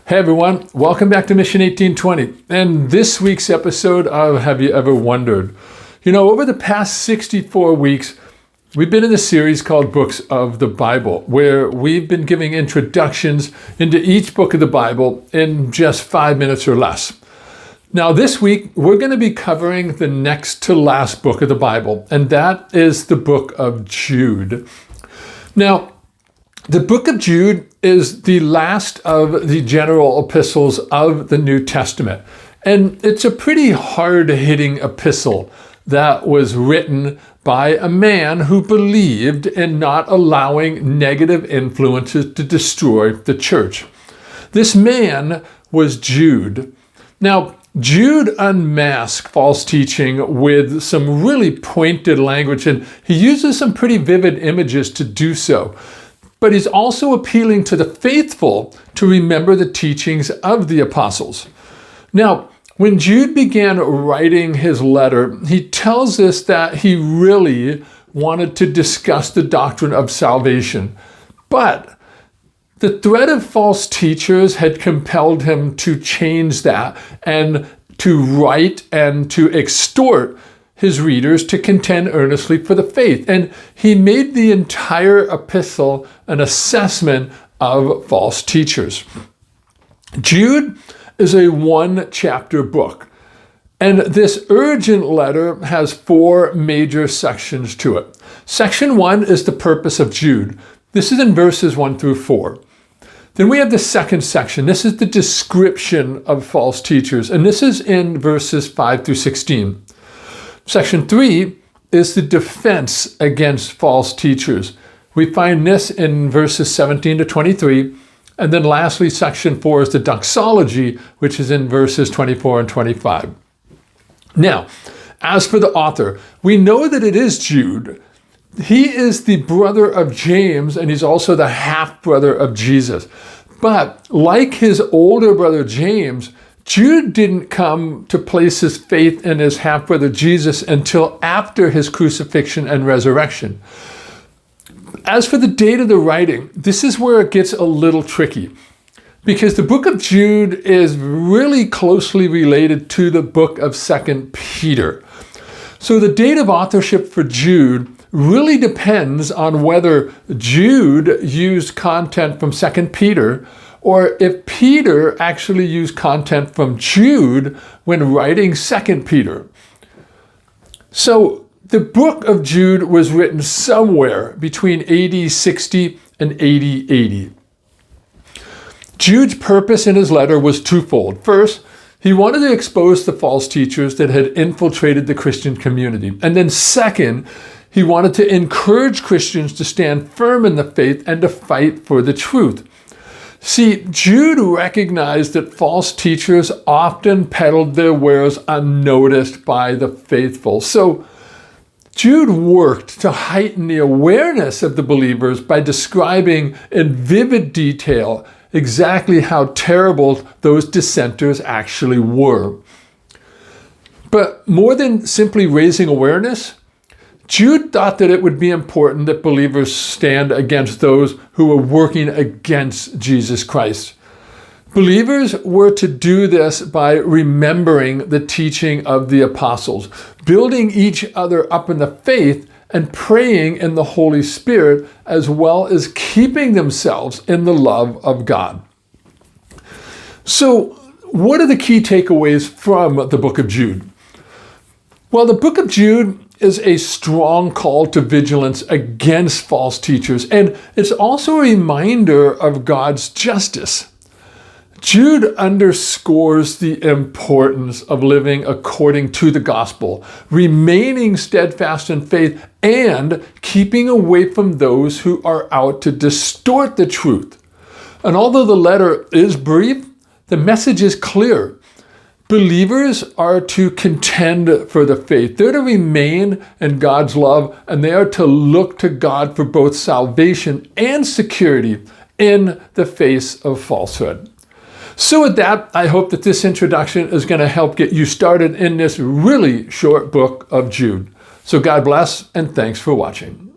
Hey everyone, welcome back to Mission 1820. And this week's episode of Have You Ever Wondered? You know, over the past 64 weeks, we've been in a series called Books of the Bible, where we've been giving introductions into each book of the Bible in just 5 minutes or less. Now this week, we're going to be covering the next to last book of the Bible, and that is the Book of Jude. Now, the Book of Jude is the last of the general epistles of the New Testament. And it's a pretty hard-hitting epistle that was written by a man who believed in not allowing negative influences to destroy the church. This man was Jude. Now, Jude unmasked false teaching with some really pointed language, and he uses some pretty vivid images to do so. But he's also appealing to the faithful to remember the teachings of the apostles. Now, when Jude began writing his letter, he tells us that he really wanted to discuss the doctrine of salvation. But the threat of false teachers had compelled him to change that and to write and to extort his readers to contend earnestly for the faith. And he made the entire epistle an assessment of false teachers. Jude is a one-chapter book, and this urgent letter has 4 major sections to it. Section 1 is the purpose of Jude. This is in verses 1 through 4. Then we have the second section. This is the description of false teachers, and this is in verses 5 through 16. Section 3 is the defense against false teachers. We find this in verses 17 to 23. And then lastly, section 4 is the doxology, which is in verses 24 and 25. Now, as for the author, we know that it is Jude. He is the brother of James, and he's also the half-brother of Jesus. But like his older brother James, Jude didn't come to place his faith in his half-brother Jesus until after his crucifixion and resurrection. As for the date of the writing, this is where it gets a little tricky, because the book of Jude is really closely related to the book of 2 Peter. So the date of authorship for Jude really depends on whether Jude used content from 2 Peter or if Peter actually used content from Jude when writing 2 Peter. So the book of Jude was written somewhere between AD 60 and AD 80. Jude's purpose in his letter was twofold. First, he wanted to expose the false teachers that had infiltrated the Christian community. And then second, he wanted to encourage Christians to stand firm in the faith and to fight for the truth. See, Jude recognized that false teachers often peddled their wares unnoticed by the faithful. So Jude worked to heighten the awareness of the believers by describing in vivid detail exactly how terrible those dissenters actually were. But more than simply raising awareness, Jude thought that it would be important that believers stand against those who were working against Jesus Christ. Believers were to do this by remembering the teaching of the apostles, building each other up in the faith, and praying in the Holy Spirit, as well as keeping themselves in the love of God. So, what are the key takeaways from the book of Jude? Well, the book of Jude is a strong call to vigilance against false teachers, and it's also a reminder of God's justice. Jude underscores the importance of living according to the gospel, remaining steadfast in faith, and keeping away from those who are out to distort the truth. And although the letter is brief, the message is clear. Believers are to contend for the faith. They're to remain in God's love, and they are to look to God for both salvation and security in the face of falsehood. So with that, I hope that this introduction is going to help get you started in this really short book of Jude. So God bless, and thanks for watching.